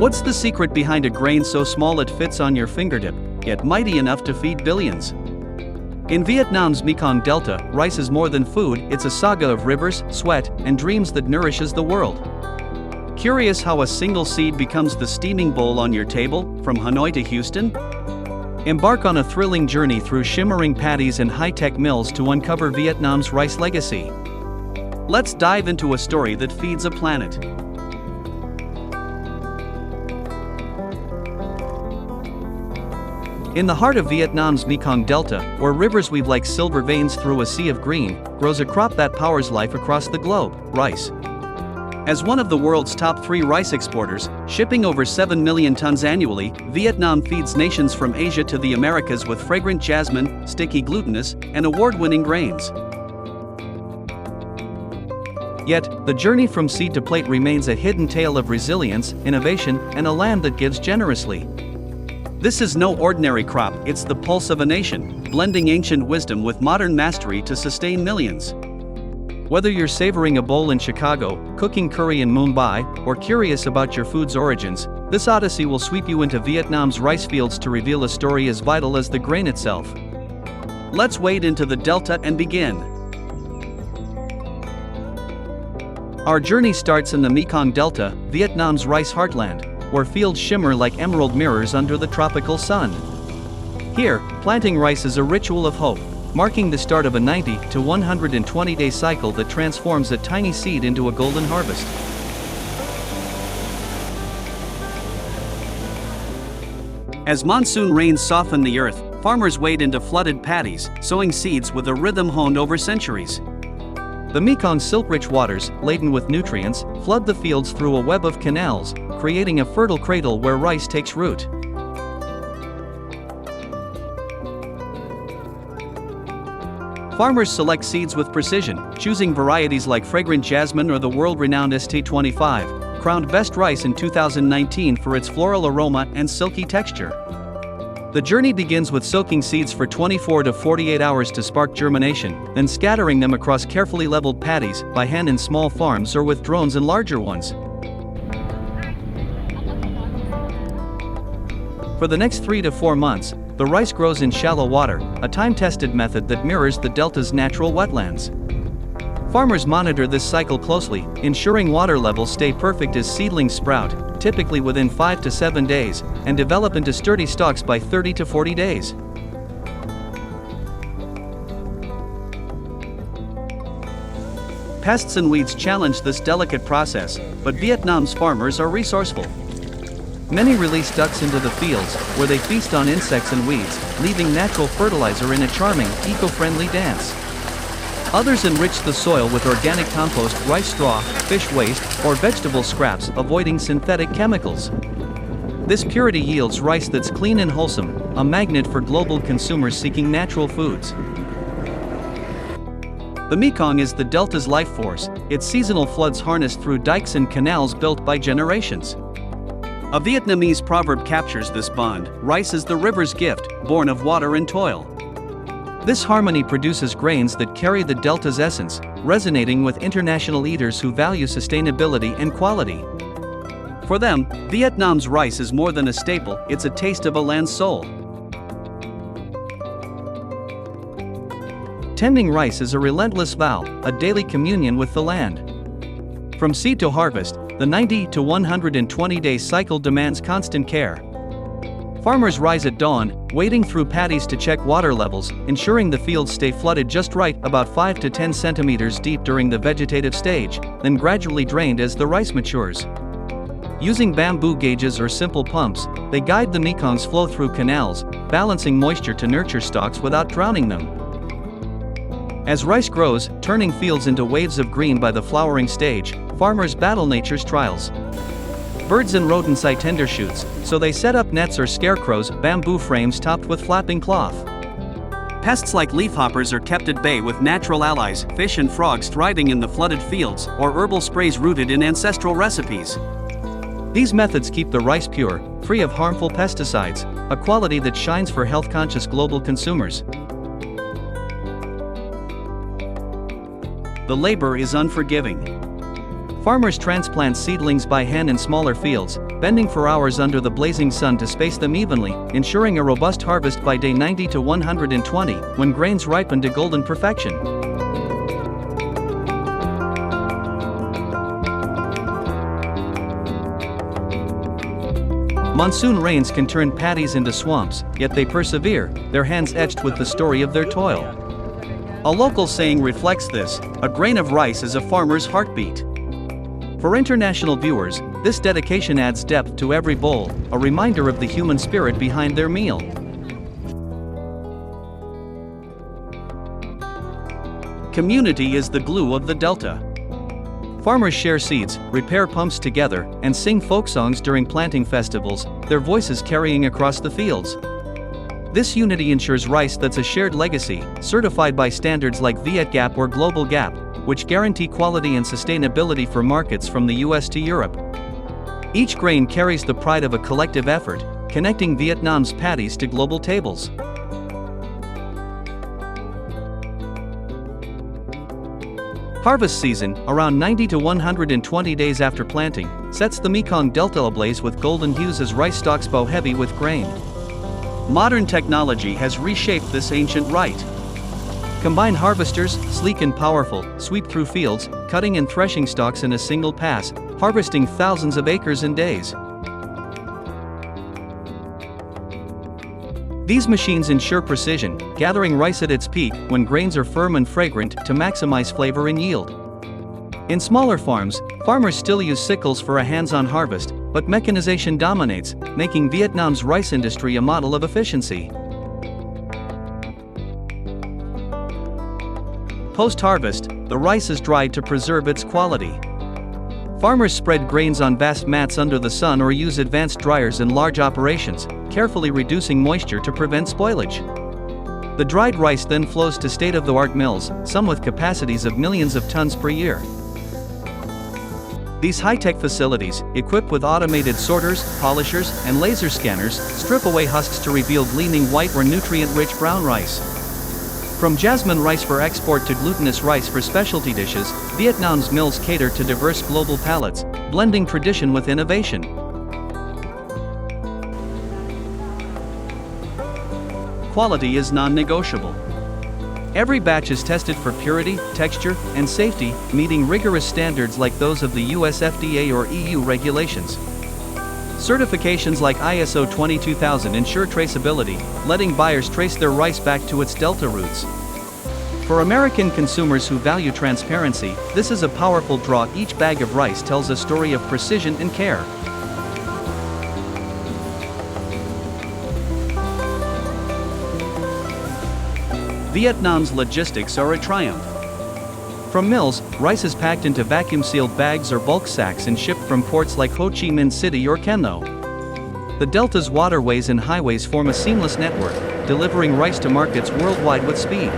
What's the secret behind a grain so small it fits on your fingertip, yet mighty enough to feed billions? In Vietnam's Mekong Delta, rice is more than food, it's a saga of rivers, sweat, and dreams that nourishes the world. Curious how a single seed becomes the steaming bowl on your table, from Hanoi to Houston? Embark on a thrilling journey through shimmering paddies and high-tech mills to uncover Vietnam's rice legacy. Let's dive into a story that feeds a planet. In the heart of Vietnam's Mekong Delta, where rivers weave like silver veins through a sea of green, grows a crop that powers life across the globe: rice. As one of the world's top 3 rice exporters, shipping over 7 million tons annually, Vietnam feeds nations from Asia to the Americas with fragrant jasmine, sticky glutinous, and award-winning grains. Yet, the journey from seed to plate remains a hidden tale of resilience, innovation, and a land that gives generously. This is no ordinary crop, it's the pulse of a nation, blending ancient wisdom with modern mastery to sustain millions. Whether you're savoring a bowl in Chicago, cooking curry in Mumbai, or curious about your food's origins, this odyssey will sweep you into Vietnam's rice fields to reveal a story as vital as the grain itself. Let's wade into the Delta and begin. Our journey starts in the Mekong Delta, Vietnam's rice heartland, where fields shimmer like emerald mirrors under the tropical sun. Here, planting rice is a ritual of hope, marking the start of a 90 to 120-day cycle that transforms a tiny seed into a golden harvest. As monsoon rains soften the earth, farmers wade into flooded paddies, sowing seeds with a rhythm honed over centuries. The Mekong's silt-rich waters, laden with nutrients, flood the fields through a web of canals, creating a fertile cradle where rice takes root. Farmers select seeds with precision, choosing varieties like fragrant jasmine or the world-renowned ST25, crowned Best Rice in 2019 for its floral aroma and silky texture. The journey begins with soaking seeds for 24 to 48 hours to spark germination, then scattering them across carefully leveled paddies, by hand in small farms or with drones in larger ones. For the next 3 to 4 months, the rice grows in shallow water, a time-tested method that mirrors the Delta's natural wetlands. Farmers monitor this cycle closely, ensuring water levels stay perfect as seedlings sprout, typically within 5 to 7 days, and develop into sturdy stalks by 30 to 40 days. Pests and weeds challenge this delicate process, but Vietnam's farmers are resourceful. Many release ducks into the fields, where they feast on insects and weeds, leaving natural fertilizer in a charming, eco-friendly dance. Others enrich the soil with organic compost, rice straw, fish waste, or vegetable scraps, avoiding synthetic chemicals. This purity yields rice that's clean and wholesome, a magnet for global consumers seeking natural foods. The Mekong is the Delta's life force, its seasonal floods harnessed through dikes and canals built by generations. A Vietnamese proverb captures this bond: rice is the river's gift, born of water and toil. This harmony produces grains that carry the Delta's essence, resonating with international eaters who value sustainability and quality. For them, Vietnam's rice is more than a staple, it's a taste of a land's soul. Tending rice is a relentless vow, a daily communion with the land. From seed to harvest, the 90 to 120-day cycle demands constant care. Farmers rise at dawn, wading through paddies to check water levels, ensuring the fields stay flooded just right, about 5 to 10 centimeters deep during the vegetative stage, then gradually drained as the rice matures. Using bamboo gauges or simple pumps, they guide the Mekong's flow through canals, balancing moisture to nurture stalks without drowning them. As rice grows, turning fields into waves of green by the flowering stage, farmers battle nature's trials. Birds and rodents eye tender shoots, so they set up nets or scarecrows, bamboo frames topped with flapping cloth. Pests like leafhoppers are kept at bay with natural allies, fish and frogs thriving in the flooded fields, or herbal sprays rooted in ancestral recipes. These methods keep the rice pure, free of harmful pesticides, a quality that shines for health-conscious global consumers. The labor is unforgiving. Farmers transplant seedlings by hand in smaller fields, bending for hours under the blazing sun to space them evenly, ensuring a robust harvest by day 90 to 120, when grains ripen to golden perfection. Monsoon rains can turn paddies into swamps, yet they persevere, their hands etched with the story of their toil. A local saying reflects this: a grain of rice is a farmer's heartbeat. For international viewers, this dedication adds depth to every bowl, a reminder of the human spirit behind their meal. Community is the glue of the Delta. Farmers share seeds, repair pumps together, and sing folk songs during planting festivals, their voices carrying across the fields. This unity ensures rice that's a shared legacy, certified by standards like VietGAP or Global GAP, which guarantee quality and sustainability for markets from the US to Europe. Each grain carries the pride of a collective effort, connecting Vietnam's paddies to global tables. Harvest season, around 90 to 120 days after planting, sets the Mekong Delta ablaze with golden hues as rice stalks bow heavy with grain. Modern technology has reshaped this ancient rite. Combine harvesters, sleek and powerful, sweep through fields, cutting and threshing stalks in a single pass, harvesting thousands of acres in days. These machines ensure precision, gathering rice at its peak when grains are firm and fragrant to maximize flavor and yield. In smaller farms, farmers still use sickles for a hands-on harvest, but mechanization dominates, making Vietnam's rice industry a model of efficiency. Post-harvest, the rice is dried to preserve its quality. Farmers spread grains on vast mats under the sun or use advanced dryers in large operations, carefully reducing moisture to prevent spoilage. The dried rice then flows to state-of-the-art mills, some with capacities of millions of tons per year. These high-tech facilities, equipped with automated sorters, polishers, and laser scanners, strip away husks to reveal gleaming white or nutrient-rich brown rice. From Jasmine rice for export to glutinous rice for specialty dishes, Vietnam's mills cater to diverse global palates, blending tradition with innovation. Quality is non-negotiable. Every batch is tested for purity, texture, and safety, meeting rigorous standards like those of the US FDA or EU regulations. Certifications like ISO 22000 ensure traceability, letting buyers trace their rice back to its Delta roots. For American consumers who value transparency, this is a powerful draw. Each bag of rice tells a story of precision and care. Vietnam's logistics are a triumph. From mills, rice is packed into vacuum-sealed bags or bulk sacks and shipped from ports like Ho Chi Minh City or Kenlo. The Delta's waterways and highways form a seamless network, delivering rice to markets worldwide with speed.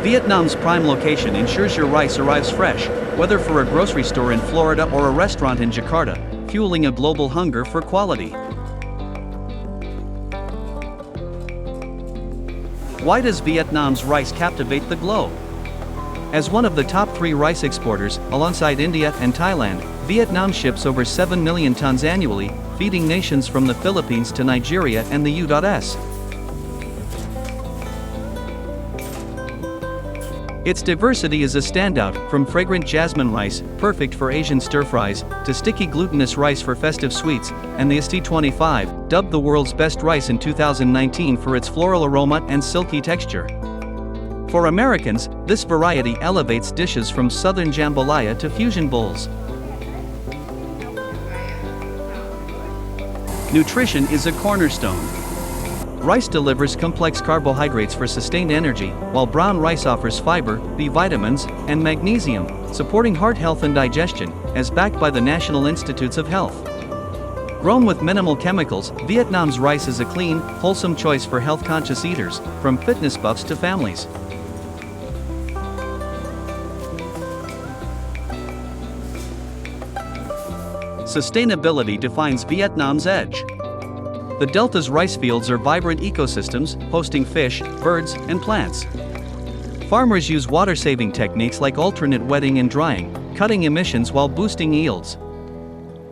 Vietnam's prime location ensures your rice arrives fresh, whether for a grocery store in Florida or a restaurant in Jakarta, fueling a global hunger for quality. Why does Vietnam's rice captivate the globe? As one of the top 3 rice exporters, alongside India and Thailand, Vietnam ships over 7 million tons annually, feeding nations from the Philippines to Nigeria and the U.S. Its diversity is a standout, from fragrant jasmine rice, perfect for Asian stir-fries, to sticky glutinous rice for festive sweets, and the ST25, dubbed the world's best rice in 2019 for its floral aroma and silky texture. For Americans, this variety elevates dishes from southern jambalaya to fusion bowls. Nutrition is a cornerstone. Rice delivers complex carbohydrates for sustained energy, while brown rice offers fiber, B vitamins, and magnesium, supporting heart health and digestion, as backed by the National Institutes of Health. Grown with minimal chemicals, Vietnam's rice is a clean, wholesome choice for health-conscious eaters, from fitness buffs to families. Sustainability defines Vietnam's edge. The Delta's rice fields are vibrant ecosystems, hosting fish, birds, and plants. Farmers use water-saving techniques like alternate wetting and drying, cutting emissions while boosting yields.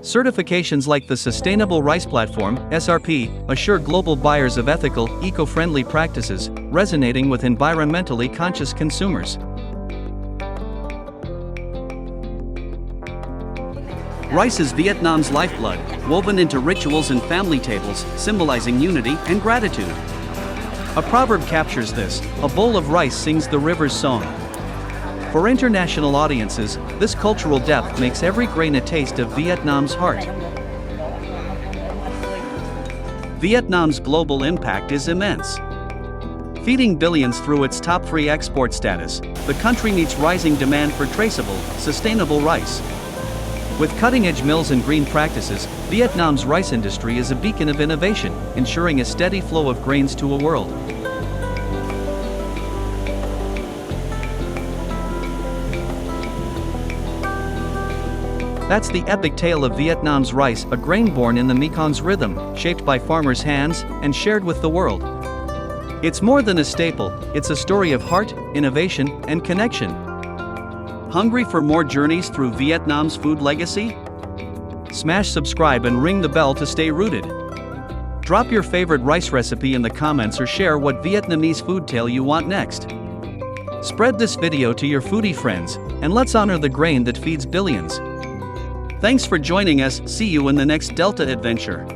Certifications like the Sustainable Rice Platform (SRP) assure global buyers of ethical, eco-friendly practices, resonating with environmentally conscious consumers. Rice is Vietnam's lifeblood, woven into rituals and family tables, symbolizing unity and gratitude. A proverb captures this: a bowl of rice sings the river's song. For international audiences, this cultural depth makes every grain a taste of Vietnam's heart. Vietnam's global impact is immense. Feeding billions through its top-3 export status, the country meets rising demand for traceable, sustainable rice. With cutting-edge mills and green practices, Vietnam's rice industry is a beacon of innovation, ensuring a steady flow of grains to a world. That's the epic tale of Vietnam's rice, a grain born in the Mekong's rhythm, shaped by farmers' hands, and shared with the world. It's more than a staple, it's a story of heart, innovation, and connection. Hungry for more journeys through Vietnam's food legacy? Smash subscribe and ring the bell to stay rooted. Drop your favorite rice recipe in the comments or share what Vietnamese food tale you want next. Spread this video to your foodie friends, and let's honor the grain that feeds billions. Thanks for joining us, see you in the next Delta adventure.